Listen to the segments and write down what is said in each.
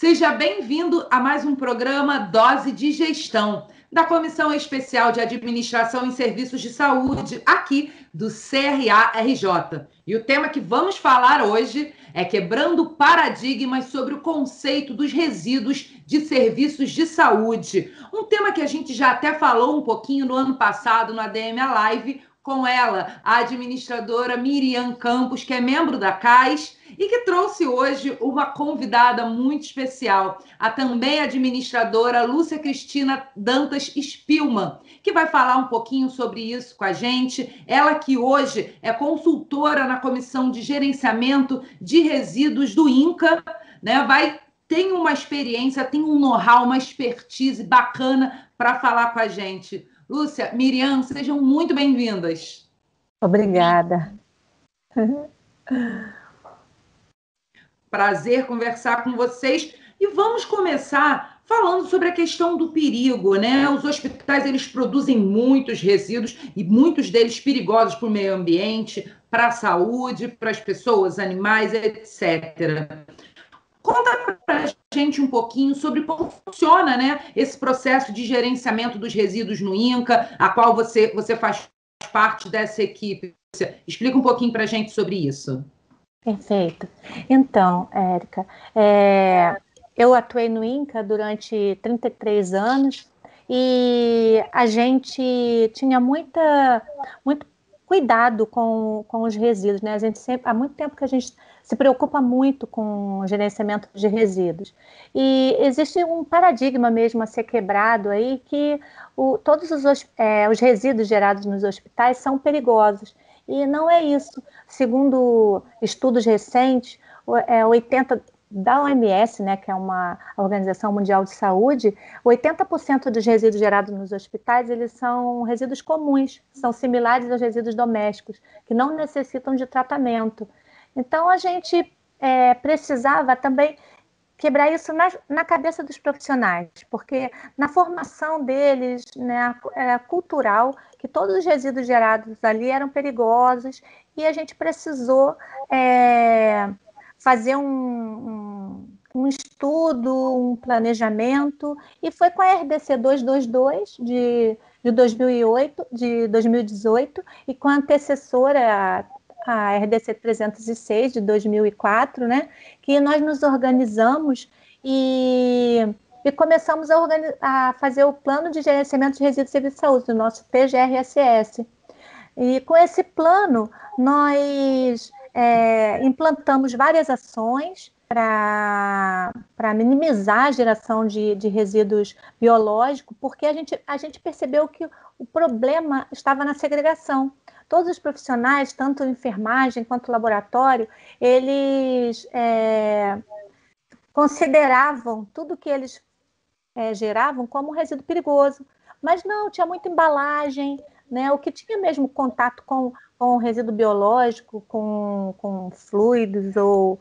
Seja bem-vindo a mais um programa Dose de Gestão, da Comissão Especial de Administração em Serviços de Saúde, aqui do CRA-RJ. E o tema que vamos falar hoje é quebrando paradigmas sobre o conceito dos resíduos de serviços de saúde. Um tema que a gente já até falou um pouquinho no ano passado no ADM Live, com ela, a administradora Miriam Campos, que é membro da CAIS, e que trouxe hoje uma convidada muito especial, a também administradora Lúcia Cristina Dantas Spilman, que vai falar um pouquinho sobre isso com a gente. Ela que hoje é consultora na Comissão de Gerenciamento de Resíduos do INCA, né? Tem uma experiência, tem um know-how, uma expertise bacana para falar com a gente. Lúcia, Miriam, sejam muito bem-vindas. Obrigada. Prazer conversar com vocês. E vamos começar falando sobre a questão do perigo, né? Os hospitais, eles produzem muitos resíduos e muitos deles perigosos para o meio ambiente, para a saúde, para as pessoas, animais, etc. Conta para a gente um pouquinho sobre como funciona, né, esse processo de gerenciamento dos resíduos no INCA, a qual você faz parte dessa equipe. Explica um pouquinho para a gente sobre isso. Perfeito. Então, Érica, eu atuei no INCA durante 33 anos e a gente tinha muito cuidado com os resíduos, né? Há muito tempo que a gente se preocupa muito com o gerenciamento de resíduos. E existe um paradigma mesmo a ser quebrado aí que todos os resíduos gerados nos hospitais são perigosos. E não é isso. Segundo estudos recentes, 80% da OMS, né, que é uma Organização Mundial de Saúde, 80% dos resíduos gerados nos hospitais, eles são resíduos comuns, são similares aos resíduos domésticos, que não necessitam de tratamento. Então, a gente precisava também quebrar isso na cabeça dos profissionais, porque na formação deles, né, era cultural que todos os resíduos gerados ali eram perigosos e a gente precisou fazer um estudo, um planejamento, e foi com a RDC 222 de 2018 e com a antecessora, a RDC 306 de 2004, né, que nós nos organizamos e começamos a fazer o plano de gerenciamento de resíduos de serviço de saúde, o nosso PGRSS. E com esse plano, nós implantamos várias ações para minimizar a geração de resíduos biológicos, porque a gente percebeu que o problema estava na segregação. Todos os profissionais, tanto enfermagem quanto laboratório, eles consideravam tudo que eles geravam como um resíduo perigoso. Mas não, tinha muita embalagem, né? O que tinha mesmo contato com o resíduo biológico, com fluidos ou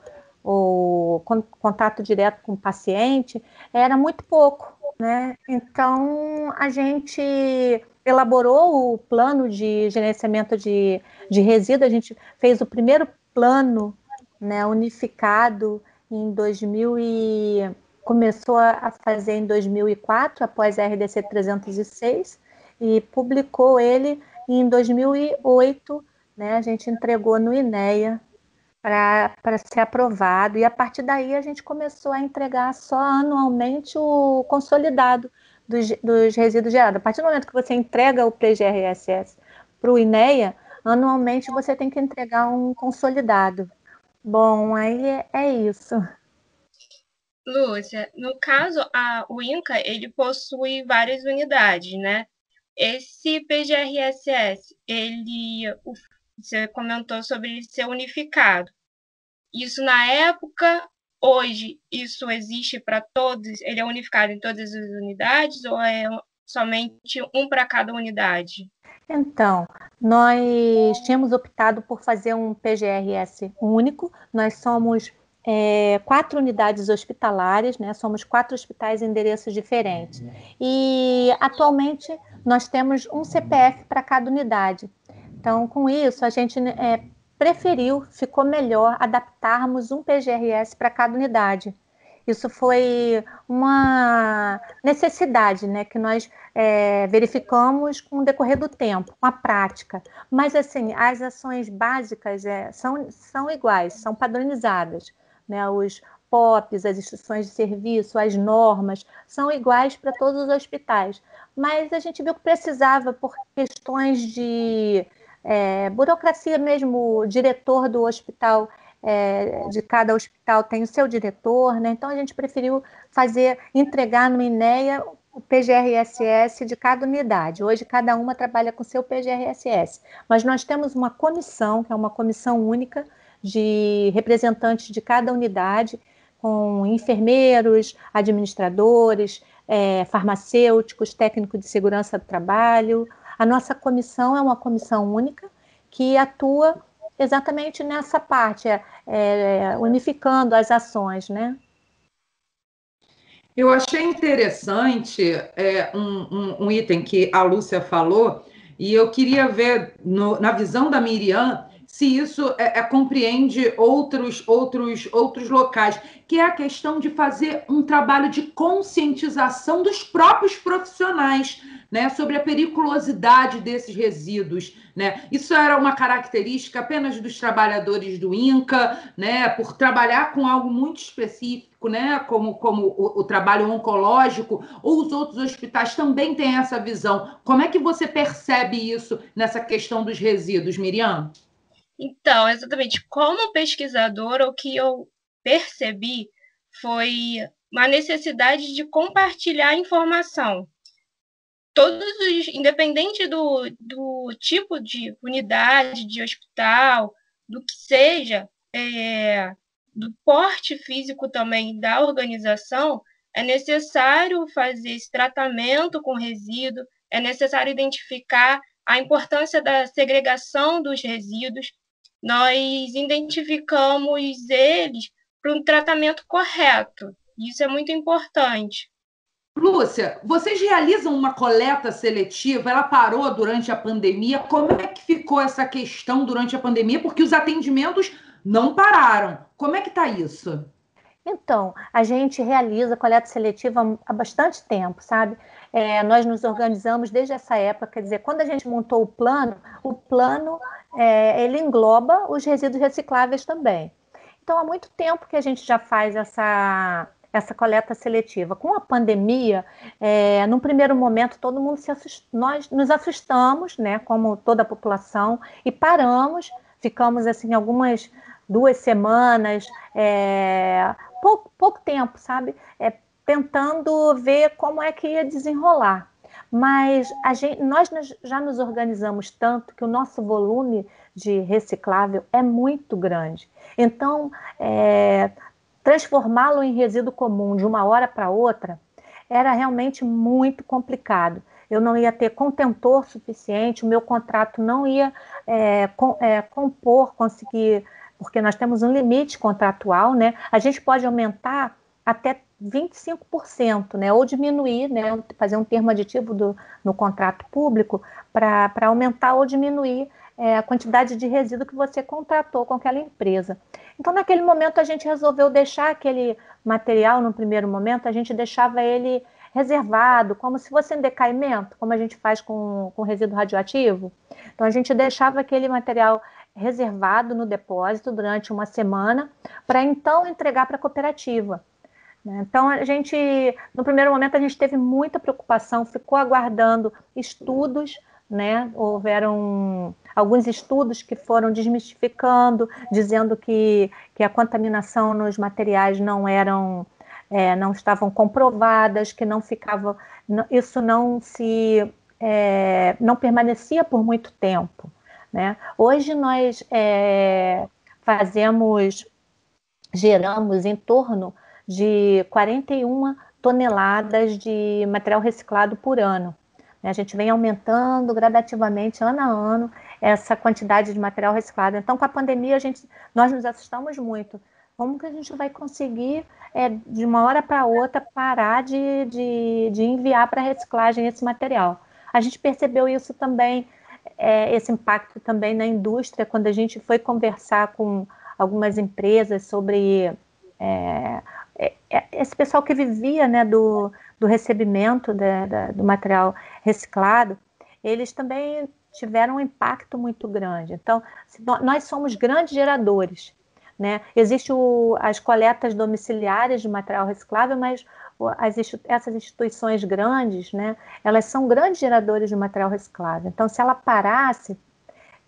contato direto com o paciente, era muito pouco, né? Então, a gente elaborou o plano de gerenciamento de resíduos, a gente fez o primeiro plano, né, unificado em 2000 começou a fazer em 2004, após a RDC 306, e publicou ele em 2008, né, a gente entregou no INEA para ser aprovado, e a partir daí a gente começou a entregar só anualmente o consolidado dos resíduos gerados. A partir do momento que você entrega o PGRSS para o INEA, anualmente você tem que entregar um consolidado. Bom, aí é isso. Lúcia, no caso, o INCA, ele possui várias unidades, né? Esse PGRSS, você comentou sobre ele ser unificado. Isso na época, hoje, isso existe para todos? Ele é unificado em todas as unidades ou é somente um para cada unidade? Então, nós tínhamos optado por fazer um PGRS único. Nós somos 4 unidades hospitalares, né? Somos 4 hospitais em endereços diferentes. E, atualmente, nós temos um CPF para cada unidade. Então, com isso, a gente ficou melhor adaptarmos um PGRS para cada unidade. Isso foi uma necessidade, né, que nós verificamos com o decorrer do tempo, com a prática. Mas, assim, as ações básicas são iguais, são padronizadas, né? Os POPs, as instruções de serviço, as normas, são iguais para todos os hospitais. Mas a gente viu que precisava, por questões de burocracia mesmo, o diretor do hospital, de cada hospital tem o seu diretor, né? Então a gente preferiu entregar no INEA o PGRSS de cada unidade. Hoje cada uma trabalha com o seu PGRSS, mas nós temos uma comissão, que é uma comissão única de representantes de cada unidade, com enfermeiros, administradores, farmacêuticos, técnicos de segurança do trabalho. A nossa comissão é uma comissão única que atua exatamente nessa parte, unificando as ações, né? Eu achei interessante um item que a Lúcia falou, e eu queria ver, na visão da Miriam, se isso compreende outros locais, que é a questão de fazer um trabalho de conscientização dos próprios profissionais, né, sobre a periculosidade desses resíduos, né? Isso era uma característica apenas dos trabalhadores do INCA, né, por trabalhar com algo muito específico, né, como o trabalho oncológico, ou os outros hospitais também têm essa visão. Como é que você percebe isso nessa questão dos resíduos, Miriam? Então, exatamente, como pesquisadora, o que eu percebi foi uma necessidade de compartilhar informação. Independente do tipo de unidade, de hospital, do que seja, do porte físico também da organização, é necessário fazer esse tratamento com resíduo, é necessário identificar a importância da segregação dos resíduos. Nós identificamos eles para um tratamento correto. Isso é muito importante. Lúcia, vocês realizam uma coleta seletiva? Ela parou durante a pandemia? Como é que ficou essa questão durante a pandemia? Porque os atendimentos não pararam. Como é que está isso? Então, a gente realiza coleta seletiva há bastante tempo, sabe? Nós nos organizamos desde essa época, quer dizer, quando a gente montou o plano ele engloba os resíduos recicláveis também. Então, há muito tempo que a gente já faz essa coleta seletiva. Com a pandemia, num primeiro momento, todo mundo nós nos assustamos, né, como toda a população, e paramos, ficamos assim algumas 2 semanas, pouco tempo, sabe? Tentando ver como é que ia desenrolar. Mas nós já nos organizamos tanto que o nosso volume de reciclável é muito grande. Então, transformá-lo em resíduo comum de uma hora para outra era realmente muito complicado. Eu não ia ter contentor suficiente, o meu contrato não ia conseguir, porque nós temos um limite contratual, né? A gente pode aumentar até 25%, né? Ou diminuir, né? Fazer um termo aditivo no contrato público para aumentar ou diminuir a quantidade de resíduo que você contratou com aquela empresa. Então, naquele momento, a gente resolveu deixar aquele material, no primeiro momento, a gente deixava ele reservado, como se fosse em decaimento, como a gente faz com resíduo radioativo. Então, a gente deixava aquele material reservado no depósito durante uma semana, para então entregar para a cooperativa. Então, no primeiro momento, a gente teve muita preocupação, ficou aguardando estudos, né? Houveram alguns estudos que foram desmistificando, dizendo que a contaminação nos materiais não estavam comprovadas, que isso não permanecia por muito tempo, né? Hoje nós geramos em torno de 41 toneladas de material reciclado por ano. A gente vem aumentando gradativamente, ano a ano, essa quantidade de material reciclado. Então, com a pandemia, nós nos assustamos muito. Como que a gente vai conseguir, de uma hora para outra, parar de enviar para reciclagem esse material? A gente percebeu isso também, esse impacto também na indústria, quando a gente foi conversar com algumas empresas sobre esse pessoal que vivia, né, do recebimento do material reciclado, eles também tiveram um impacto muito grande. Então, nós somos grandes geradores, né? Existem as coletas domiciliares de material reciclável, mas essas instituições grandes, né, elas são grandes geradores de material reciclável. Então, se ela parasse,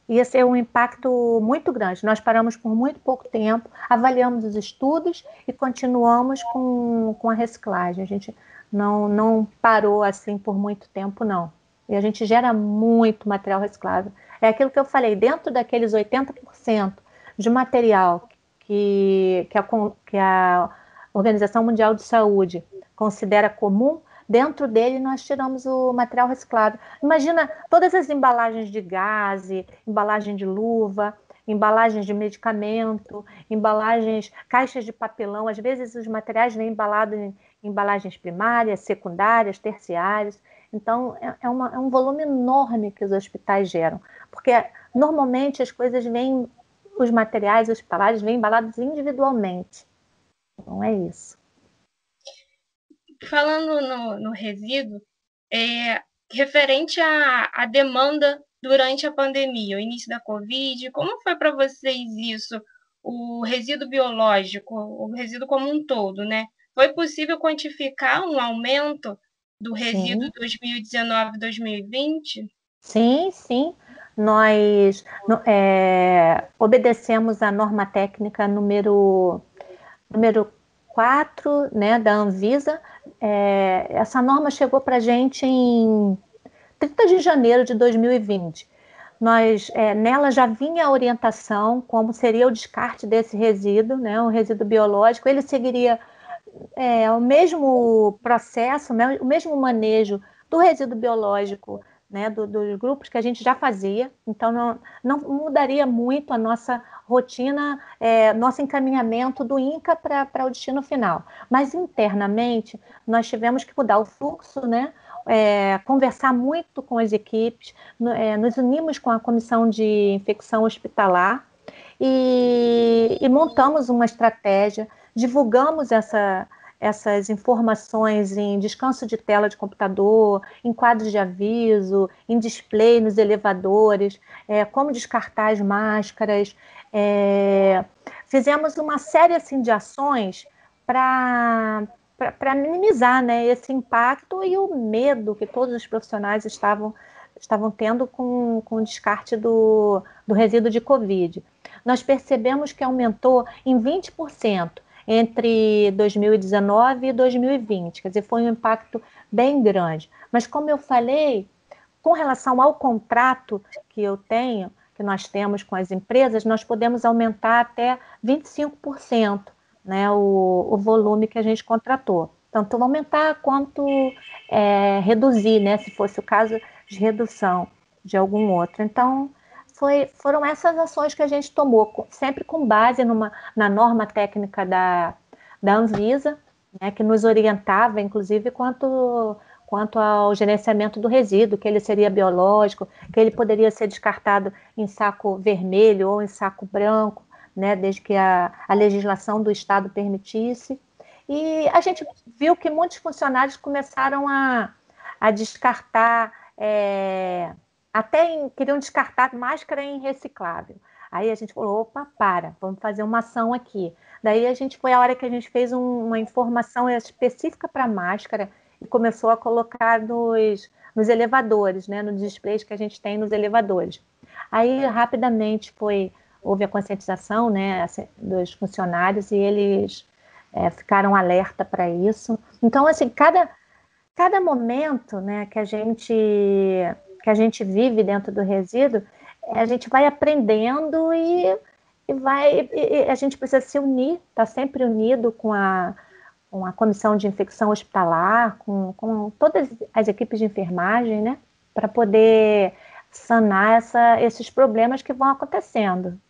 ia ser um impacto muito grande. Nós paramos por muito pouco tempo, avaliamos os estudos e continuamos com a reciclagem. A gente não parou assim por muito tempo, não. E a gente gera muito material reciclável. É aquilo que eu falei, dentro daqueles 80% de material que a Organização Mundial de Saúde considera comum, dentro dele nós tiramos o material reciclado. Imagina todas as embalagens de gaze, embalagem de luva, embalagens de medicamento, embalagens, caixas de papelão. Às vezes os materiais vêm embalados em embalagens primárias, secundárias, terciárias. Então é um volume enorme que os hospitais geram, porque normalmente as coisas vêm, os materiais hospitalares vêm embalados individualmente. Não é isso. Falando no resíduo, referente à demanda durante a pandemia, o início da Covid, como foi para vocês isso, o resíduo biológico, o resíduo como um todo, né? Foi possível quantificar um aumento do resíduo 2019-2020? Sim, sim. Nós obedecemos a norma técnica número 4, né, da Anvisa. Essa norma chegou para a gente em 30 de janeiro de 2020. Nela já vinha a orientação como seria o descarte desse resíduo, né, um resíduo biológico. Ele seguiria o mesmo processo, né, o mesmo manejo do resíduo biológico, né, dos grupos que a gente já fazia. Então não mudaria muito a nossa rotina, nosso encaminhamento do INCA para o destino final. Mas internamente nós tivemos que mudar o fluxo, né, conversar muito com as equipes, nos unimos com a comissão de infecção hospitalar e montamos uma estratégia, divulgamos essas informações em descanso de tela de computador, em quadros de aviso, em display nos elevadores, como descartar as máscaras. Fizemos uma série assim, de ações para minimizar, né, esse impacto e o medo que todos os profissionais estavam tendo com o descarte do resíduo de Covid. Nós percebemos que aumentou em 20% entre 2019 e 2020, quer dizer, foi um impacto bem grande. Mas, como eu falei, com relação ao contrato que nós temos com as empresas, nós podemos aumentar até 25%, né, o volume que a gente contratou. Tanto aumentar quanto reduzir, né, se fosse o caso de redução de algum outro. Então, foram essas ações que a gente tomou, sempre com base na norma técnica da Anvisa, né, que nos orientava, inclusive, quanto ao gerenciamento do resíduo, que ele seria biológico, que ele poderia ser descartado em saco vermelho ou em saco branco, né, desde que a legislação do Estado permitisse. E a gente viu que muitos funcionários começaram a descartar, queriam descartar máscara em reciclável. Aí a gente falou, opa, vamos fazer uma ação aqui. Daí foi a hora que a gente fez uma informação específica para máscara e começou a colocar nos elevadores, né, nos displays que a gente tem nos elevadores. Aí rapidamente houve a conscientização, né, dos funcionários e eles ficaram alerta para isso. Então, assim, cada momento, né, que a gente vive dentro do resíduo, a gente vai aprendendo e a gente precisa se unir, estar sempre unido com a comissão de infecção hospitalar, com todas as equipes de enfermagem, né, para poder sanar esses problemas que vão acontecendo.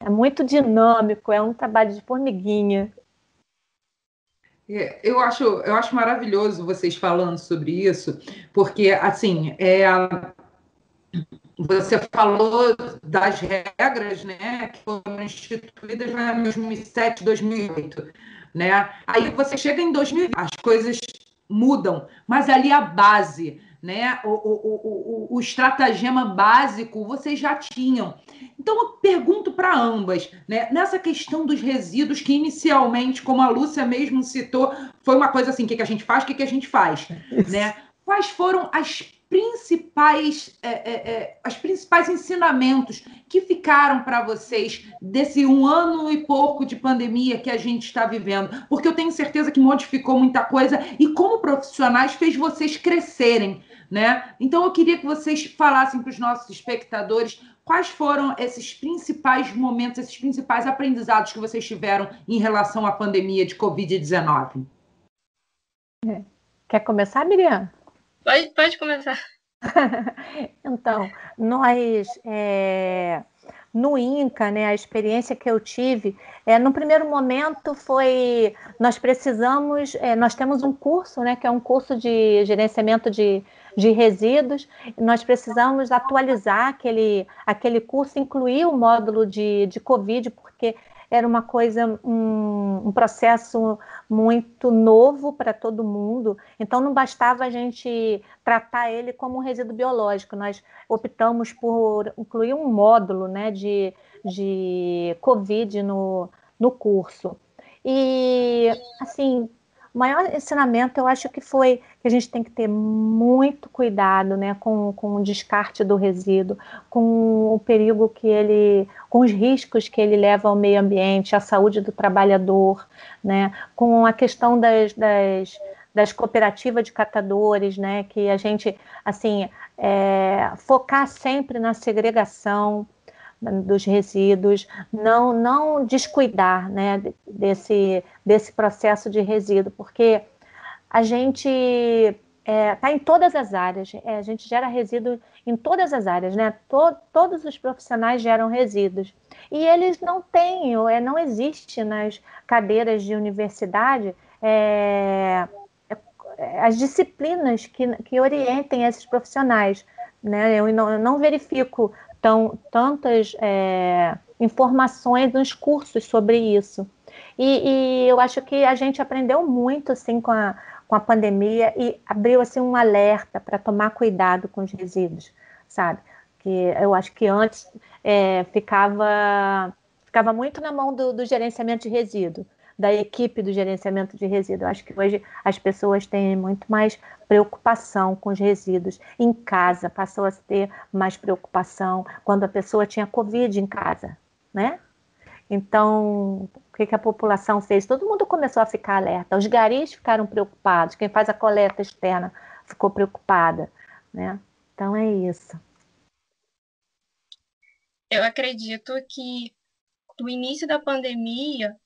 É muito dinâmico, é um trabalho de formiguinha. Eu acho maravilhoso vocês falando sobre isso, porque, assim, você falou das regras, né, que foram instituídas em 2007, 2008, né? Aí você chega em 2020, as coisas mudam, mas ali a base, né? O estratagema básico vocês já tinham. Então eu pergunto para ambas, né? Nessa questão dos resíduos que inicialmente, como a Lúcia mesmo citou, foi uma coisa assim, o que a gente faz, o que a gente faz, né? Quais foram as principais ensinamentos que ficaram para vocês desse 1 ano e pouco de pandemia que a gente está vivendo? Porque eu tenho certeza que modificou muita coisa e, como profissionais, fez vocês crescerem, né? Então, eu queria que vocês falassem para os nossos espectadores quais foram esses principais momentos, esses principais aprendizados que vocês tiveram em relação à pandemia de Covid-19. Quer começar, Miriam? Pode começar. Então, nós, no INCA, né, a experiência que eu tive, no primeiro momento nós temos um curso, né, que é um curso de gerenciamento de resíduos, nós precisamos atualizar aquele curso, incluir o módulo de Covid, porque era uma coisa, um processo muito novo para todo mundo, então não bastava a gente tratar ele como um resíduo biológico, nós optamos por incluir um módulo, né, de Covid no curso. E, assim, o maior ensinamento eu acho que foi que a gente tem que ter muito cuidado, né, com o descarte do resíduo, com o perigo com os riscos que ele leva ao meio ambiente, à saúde do trabalhador, né, com a questão das cooperativas de catadores, né, que a gente, assim, focar sempre na segregação dos resíduos, não descuidar, né, desse processo de resíduo, porque a gente está em todas as áreas, a gente gera resíduo em todas as áreas, né? Todos os profissionais geram resíduos. E eles não têm, não existe nas cadeiras de universidade as disciplinas que orientem esses profissionais, né? Eu não verifico tantas informações nos cursos sobre isso. E eu acho que a gente aprendeu muito assim, com a pandemia e abriu assim, um alerta para tomar cuidado com os resíduos, sabe? Que eu acho que antes ficava muito na mão do gerenciamento de resíduo, da equipe do gerenciamento de resíduos. Acho que hoje as pessoas têm muito mais preocupação com os resíduos. Em casa, passou a ter mais preocupação quando a pessoa tinha Covid em casa, né? Então, o que a população fez? Todo mundo começou a ficar alerta. Os garis ficaram preocupados, quem faz a coleta externa ficou preocupada, né? Então, é isso. Eu acredito que no início da pandemia,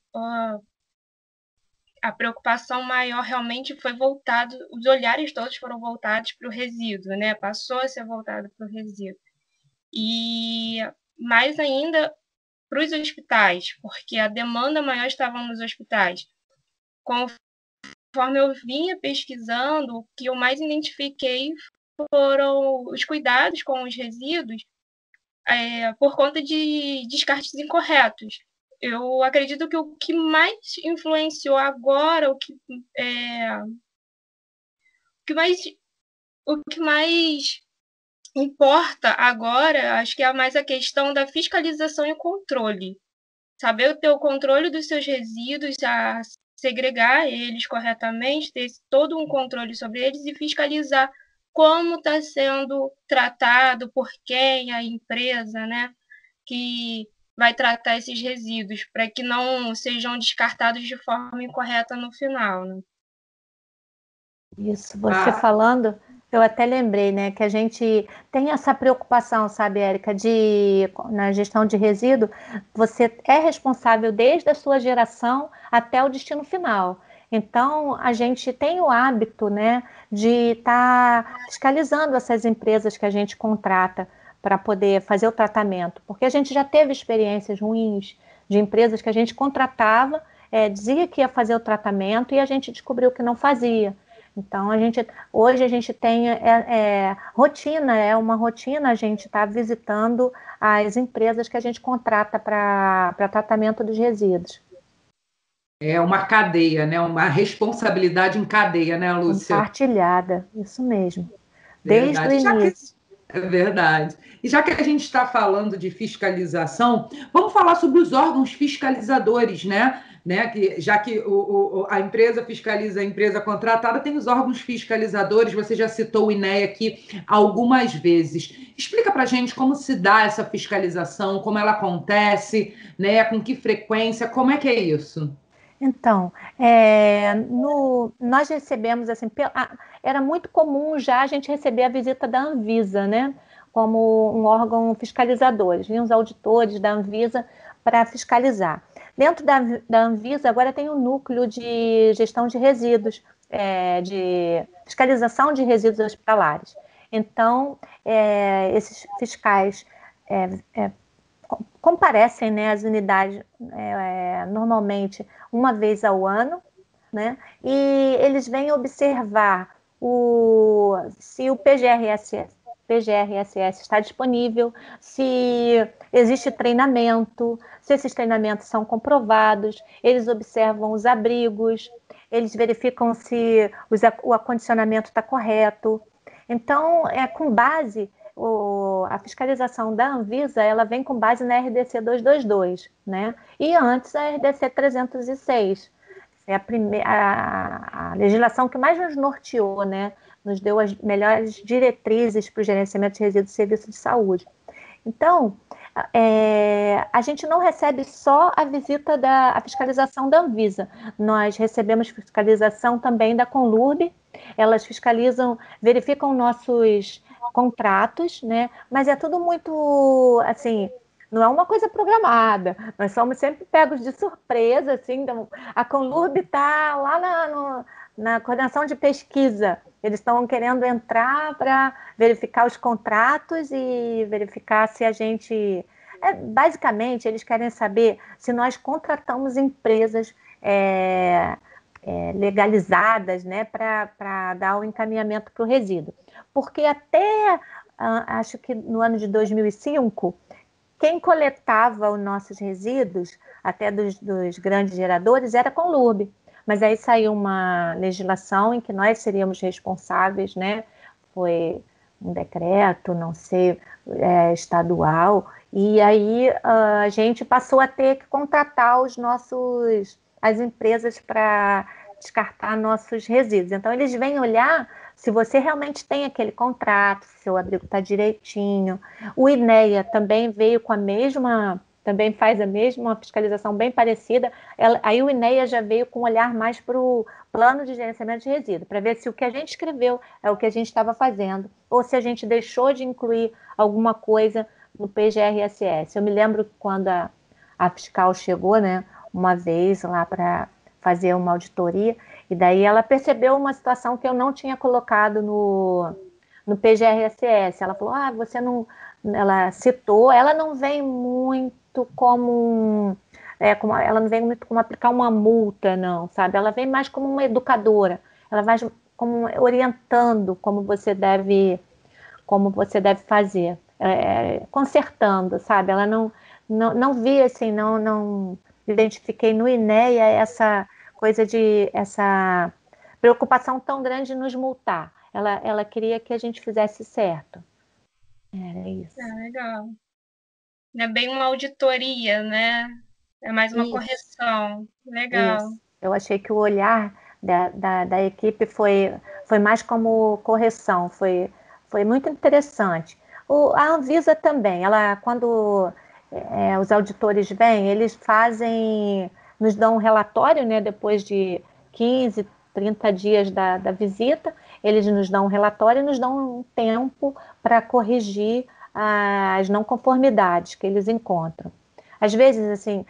a preocupação maior realmente foi voltado, os olhares todos foram voltados para o resíduo, né? Passou a ser voltado para o resíduo. E mais ainda para os hospitais, porque a demanda maior estava nos hospitais. Conforme eu vinha pesquisando, o que eu mais identifiquei foram os cuidados com os resíduos por conta de descartes incorretos. Eu acredito que o que mais influenciou agora, o que mais importa agora, acho que é mais a questão da fiscalização e controle. Saber ter o controle dos seus resíduos, a segregar eles corretamente, ter todo um controle sobre eles e fiscalizar como está sendo tratado, por quem, a empresa, né, que vai tratar esses resíduos, para que não sejam descartados de forma incorreta no final, né? Isso, você falando, eu até lembrei, né, que a gente tem essa preocupação, sabe, Érica, na gestão de resíduo, você é responsável desde a sua geração até o destino final. Então, a gente tem o hábito, né, de estar fiscalizando essas empresas que a gente contrata para poder fazer o tratamento, porque a gente já teve experiências ruins de empresas que a gente contratava, dizia que ia fazer o tratamento e a gente descobriu que não fazia. Então, hoje a gente tem rotina, é uma rotina a gente estar visitando as empresas que a gente contrata para tratamento dos resíduos. É uma cadeia, né? Uma responsabilidade em cadeia, né, Lúcia? Compartilhada, isso mesmo. Desde o Verdade. início. É verdade. E já que a gente está falando de fiscalização, vamos falar sobre os órgãos fiscalizadores, né? Já que a empresa fiscaliza a empresa contratada, tem os órgãos fiscalizadores, você já citou o INEA aqui algumas vezes. Explica para a gente como se dá essa fiscalização, como ela acontece, né? Com que frequência, como é que é isso? Então, nós recebemos, assim, era muito comum já a gente receber a visita da Anvisa, né? Como um órgão fiscalizador. Vinham os auditores da Anvisa para fiscalizar. Dentro da Anvisa, agora tem um núcleo de gestão de resíduos, de fiscalização de resíduos hospitalares. Então, esses fiscais comparecem, né, às unidades normalmente uma vez ao ano, né, e eles vêm observar se o PGRSS está disponível, se existe treinamento, se esses treinamentos são comprovados, eles observam os abrigos, eles verificam se o acondicionamento está correto. Então, com base a fiscalização da Anvisa, ela vem com base na RDC 222, né? E antes a RDC 306. É a legislação que mais nos norteou, né? Nos deu as melhores diretrizes para o gerenciamento de resíduos e serviços de saúde. Então, a gente não recebe só a visita a fiscalização da Anvisa, nós recebemos fiscalização também da Conlurb, elas fiscalizam, verificam nossos contratos, né? Mas é tudo muito, assim, não é uma coisa programada, nós somos sempre pegos de surpresa, assim, então, a Conlurb está lá na coordenação de pesquisa, eles estão querendo entrar para verificar os contratos e verificar se a gente... basicamente, eles querem saber se nós contratamos empresas legalizadas, né, para dar o encaminhamento para o resíduo. Porque até, acho que no ano de 2005, quem coletava os nossos resíduos, até dos grandes geradores, era a Conlurb. Mas aí saiu uma legislação em que nós seríamos responsáveis, né? Foi um decreto, não sei, estadual, e aí a gente passou a ter que contratar as empresas para descartar nossos resíduos. Então, eles vêm olhar se você realmente tem aquele contrato, se seu abrigo está direitinho. O INEA também veio com também faz a mesma fiscalização bem parecida. Aí o INEA já veio com um olhar mais para o plano de gerenciamento de resíduos, para ver se o que a gente escreveu é o que a gente estava fazendo, ou se a gente deixou de incluir alguma coisa no PGRSS. Eu me lembro que quando a fiscal chegou, né, uma vez lá para fazer uma auditoria, e daí ela percebeu uma situação que eu não tinha colocado no PGRSS. Ela falou, você não... Ela citou, ela não vem muito como ela não vem muito como aplicar uma multa, não, sabe? Ela vem mais como uma educadora. Ela vai como orientando como você deve fazer, consertando, sabe? Ela não vi assim, não identifiquei no INEA essa coisa essa preocupação tão grande de nos multar. Ela queria que a gente fizesse certo. Era isso. Legal. Não é bem uma auditoria, né? É mais uma Isso. Correção. Legal. Isso. Eu achei que o olhar da equipe foi mais como correção, foi muito interessante. A Anvisa também, quando os auditores vêm, eles nos dão um relatório, né, depois de 15, 30 dias da visita, eles nos dão um relatório e nos dão um tempo para corrigir as não conformidades que eles encontram. Às vezes, assim,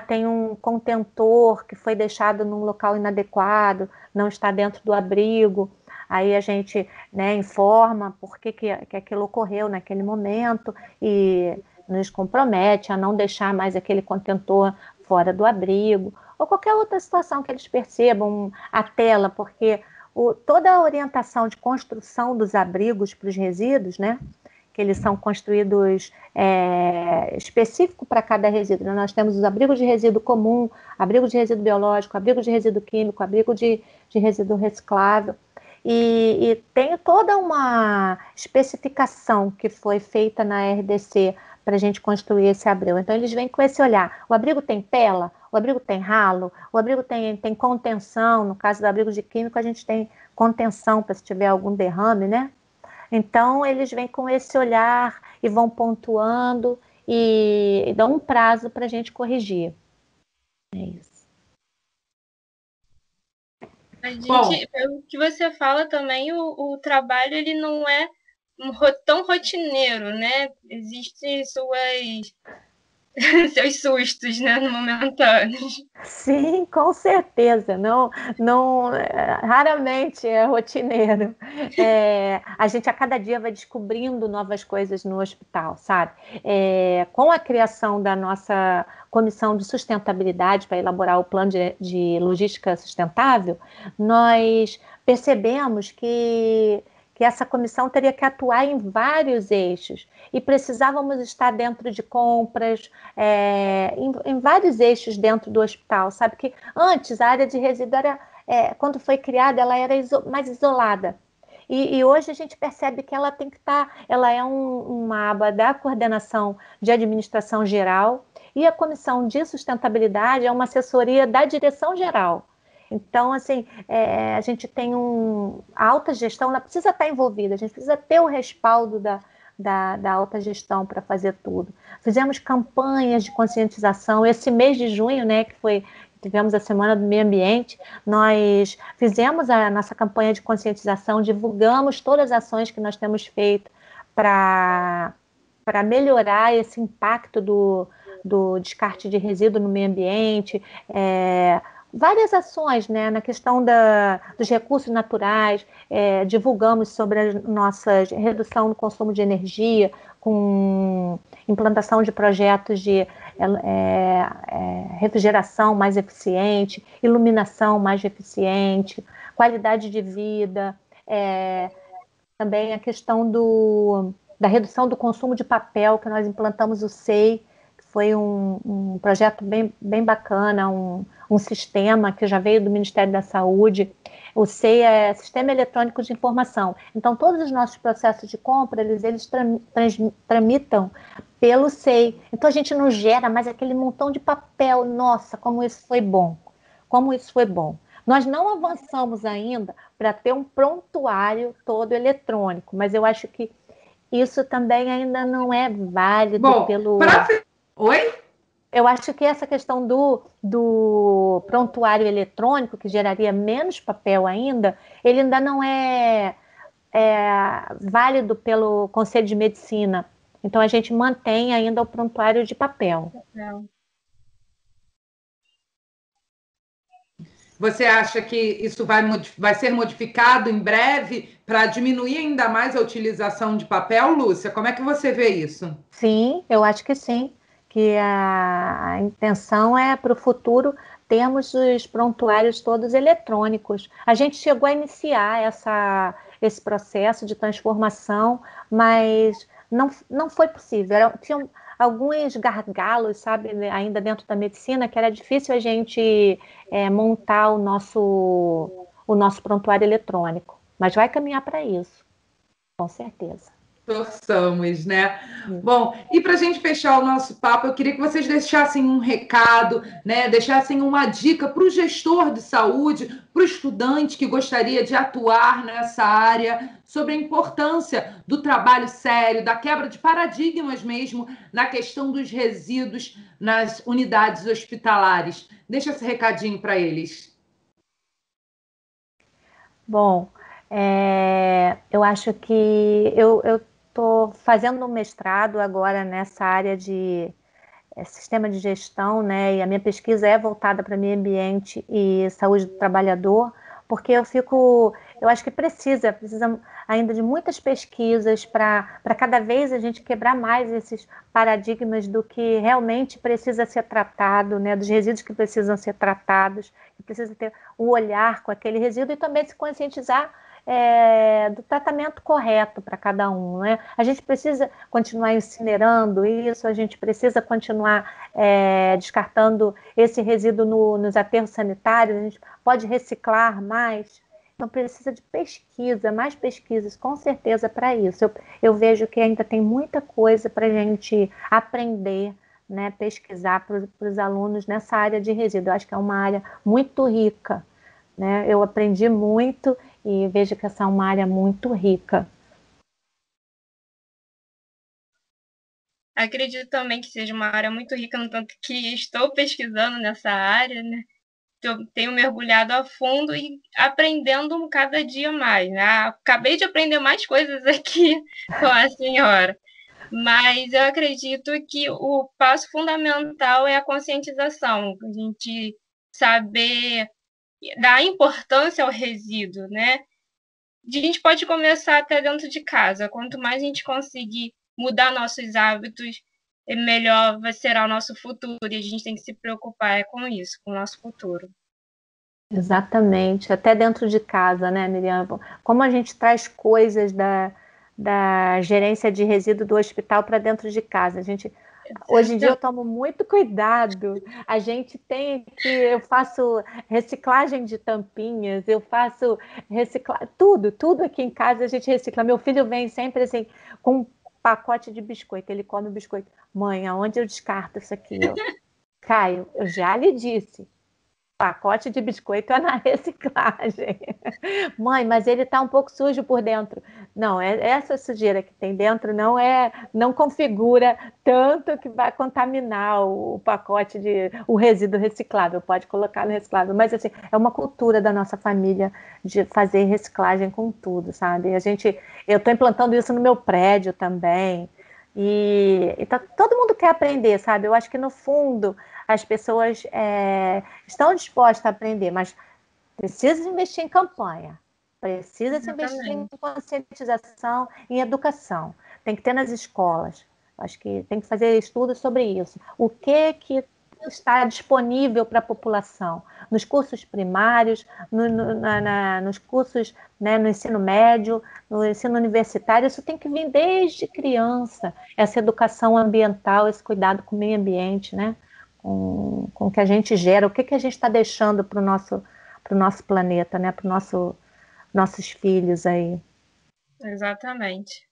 tem um contentor que foi deixado num local inadequado, não está dentro do abrigo, aí a gente, né, informa por que aquilo ocorreu naquele momento e nos compromete a não deixar mais aquele contentor fora do abrigo, ou qualquer outra situação que eles percebam, a tela, porque toda a orientação de construção dos abrigos para os resíduos, né, que eles são construídos específico para cada resíduo. Nós temos os abrigos de resíduo comum, abrigo de resíduo biológico, abrigo de resíduo químico, abrigo de resíduo reciclável. E tem toda uma especificação que foi feita na RDC para a gente construir esse abrigo. Então, eles vêm com esse olhar. O abrigo tem tela, o abrigo tem ralo, o abrigo tem contenção. No caso do abrigo de químico, a gente tem contenção para se tiver algum derrame, né? Então, eles vêm com esse olhar e vão pontuando e dão um prazo para a gente corrigir. É isso. Pelo que você fala também, o trabalho ele não é tão rotineiro, né? Existem seus sustos, né, no momentâneos. Sim, com certeza. Não, raramente é rotineiro. A gente a cada dia vai descobrindo novas coisas no hospital, sabe? Com a criação da nossa comissão de sustentabilidade para elaborar o plano de logística sustentável, nós percebemos que essa comissão teria que atuar em vários eixos e precisávamos estar dentro de compras, em vários eixos dentro do hospital, sabe? Que antes a área de resíduo era, quando foi criada, ela era mais isolada. E hoje a gente percebe que ela tem que estar, ela é uma aba da coordenação de administração geral e a comissão de sustentabilidade é uma assessoria da direção geral. Então, assim, a gente tem a alta gestão, ela precisa estar envolvida, a gente precisa ter o respaldo da alta gestão para fazer tudo. Fizemos campanhas de conscientização, esse mês de junho, né, tivemos a Semana do Meio Ambiente, nós fizemos a nossa campanha de conscientização, divulgamos todas as ações que nós temos feito para melhorar esse impacto do descarte de resíduo no meio ambiente, várias ações, né, na questão dos recursos naturais, divulgamos sobre a nossa redução no consumo de energia, com implantação de projetos de refrigeração mais eficiente, iluminação mais eficiente, qualidade de vida, também a questão da redução do consumo de papel, que nós implantamos o SEI, que foi um projeto bem bacana, um sistema que já veio do Ministério da Saúde. O SEI é Sistema Eletrônico de Informação. Então, todos os nossos processos de compra, eles tramitam pelo SEI. Então, a gente não gera mais aquele montão de papel. Nossa, como isso foi bom. Como isso foi bom. Nós não avançamos ainda para ter um prontuário todo eletrônico, mas eu acho que isso também ainda não é válido Oi? Eu acho que essa questão do prontuário eletrônico, que geraria menos papel ainda, ele ainda não é válido pelo Conselho de Medicina. Então, a gente mantém ainda o prontuário de papel. Você acha que isso vai ser modificado em breve para diminuir ainda mais a utilização de papel, Lúcia? Como é que você vê isso? Sim, eu acho que sim. Que a intenção é, para o futuro, termos os prontuários todos eletrônicos. A gente chegou a iniciar esse processo de transformação, mas não foi possível. Tinham alguns gargalos, sabe, ainda dentro da medicina, que era difícil a gente montar o nosso prontuário eletrônico. Mas vai caminhar para isso, com certeza. Torçamos, né? Bom, e para a gente fechar o nosso papo, eu queria que vocês deixassem um recado, né? Deixassem uma dica para o gestor de saúde, para o estudante que gostaria de atuar nessa área, sobre a importância do trabalho sério, da quebra de paradigmas mesmo na questão dos resíduos nas unidades hospitalares. Deixa esse recadinho para eles. Bom, eu acho que eu estou fazendo um mestrado agora nessa área de sistema de gestão, né? E a minha pesquisa é voltada para meio ambiente e saúde do trabalhador, porque eu acho que precisa ainda de muitas pesquisas para cada vez a gente quebrar mais esses paradigmas do que realmente precisa ser tratado, né? Dos resíduos que precisam ser tratados, que precisa ter o olhar com aquele resíduo e também se conscientizar do tratamento correto para cada um, né? A gente precisa continuar incinerando isso, a gente precisa continuar descartando esse resíduo nos aterros sanitários, a gente pode reciclar mais. Então, precisa de pesquisa, mais pesquisas, com certeza, para isso. Eu vejo que ainda tem muita coisa para a gente aprender, né, pesquisar para os alunos nessa área de resíduo. Eu acho que é uma área muito rica, né? Eu aprendi muito e vejo que essa é uma área muito rica. Acredito também que seja uma área muito rica, no tanto que estou pesquisando nessa área, né? Eu tenho mergulhado a fundo e aprendendo cada dia mais, né? Acabei de aprender mais coisas aqui com a senhora, mas eu acredito que o passo fundamental é a conscientização, a gente saber dar importância ao resíduo, né? A gente pode começar até dentro de casa. Quanto mais a gente conseguir mudar nossos hábitos, melhor vai ser o nosso futuro. E a gente tem que se preocupar com isso, com o nosso futuro. Exatamente. Até dentro de casa, né, Miriam? Como a gente traz coisas da gerência de resíduo do hospital para dentro de casa. Hoje em dia eu tomo muito cuidado. A gente eu faço reciclagem de tampinhas, eu faço tudo aqui em casa a gente recicla. Meu filho vem sempre assim com um pacote de biscoito, ele come o biscoito. Mãe, aonde eu descarto isso aqui? Caio, eu já lhe disse. Pacote de biscoito é na reciclagem. Mãe, mas ele está um pouco sujo por dentro. Não, essa sujeira que tem dentro não configura tanto que vai contaminar o pacote o resíduo reciclável. Pode colocar no reciclável. Mas assim, é uma cultura da nossa família de fazer reciclagem com tudo, sabe? Eu estou implantando isso no meu prédio também. E todo mundo quer aprender, sabe? Eu acho que no fundo as pessoas estão dispostas a aprender, mas precisa investir em campanha, precisa se investir em conscientização, em educação. Tem que ter nas escolas. Acho que tem que fazer estudos sobre isso. O que está disponível para a população? Nos cursos primários, nos cursos, né, no ensino médio, no ensino universitário, isso tem que vir desde criança, essa educação ambiental, esse cuidado com o meio ambiente, né? Com o que a gente gera, o que a gente está deixando para o nosso planeta, né? Para os nossos filhos aí. Exatamente.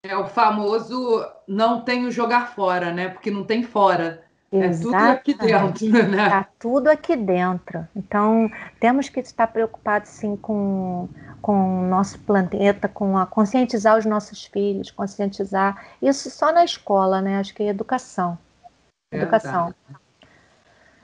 É o famoso não tem o jogar fora, né? Porque não tem fora. Exatamente. É tudo aqui dentro, né? Está tudo aqui dentro. Então, temos que estar preocupados, sim, com o nosso planeta, conscientizar os nossos filhos, conscientizar. Isso só na escola, né? Acho que é educação. Educação.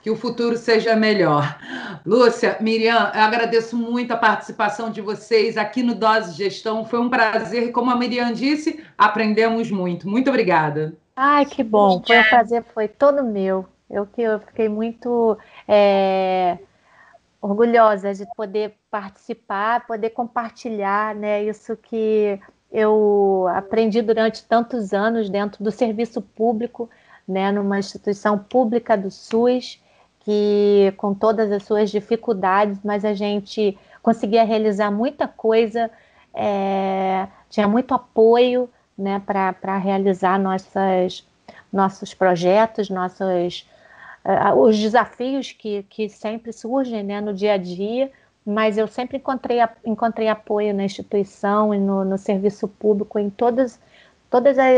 Que o futuro seja melhor. Lúcia, Miriam, eu agradeço muito a participação de vocês aqui no Dose de Gestão. Foi um prazer e, como a Miriam disse, aprendemos muito. Muito obrigada. Ai, que bom. Foi um prazer, foi todo meu. Eu fiquei muito orgulhosa de poder participar, poder compartilhar, né, isso que eu aprendi durante tantos anos dentro do serviço público, né, numa instituição pública do SUS, que com todas as suas dificuldades, mas a gente conseguia realizar muita coisa, tinha muito apoio, né, para realizar nossos projetos, os desafios que sempre surgem, né, no dia a dia, mas eu sempre encontrei apoio na instituição e no serviço público em todas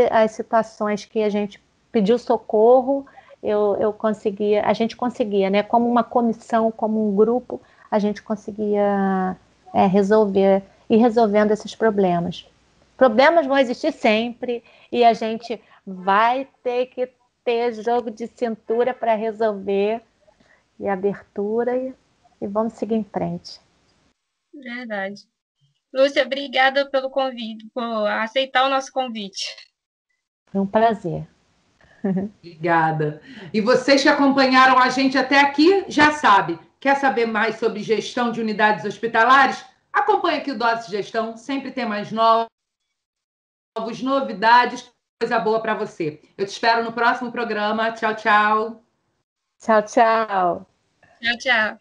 as situações que a gente pediu socorro, a gente conseguia, né, como uma comissão, como um grupo, a gente conseguia ir resolvendo esses problemas. Problemas vão existir sempre e a gente vai ter que ter jogo de cintura para resolver e abertura e vamos seguir em frente. Verdade. Lúcia, obrigada pelo convite, por aceitar o nosso convite. Foi um prazer. Obrigada. E vocês que acompanharam a gente até aqui, já sabe, quer saber mais sobre gestão de unidades hospitalares? Acompanhe aqui o Dose de Gestão, sempre tem mais novidades, coisa boa para você. Eu te espero no próximo programa. Tchau, tchau. Tchau, tchau. Tchau, tchau.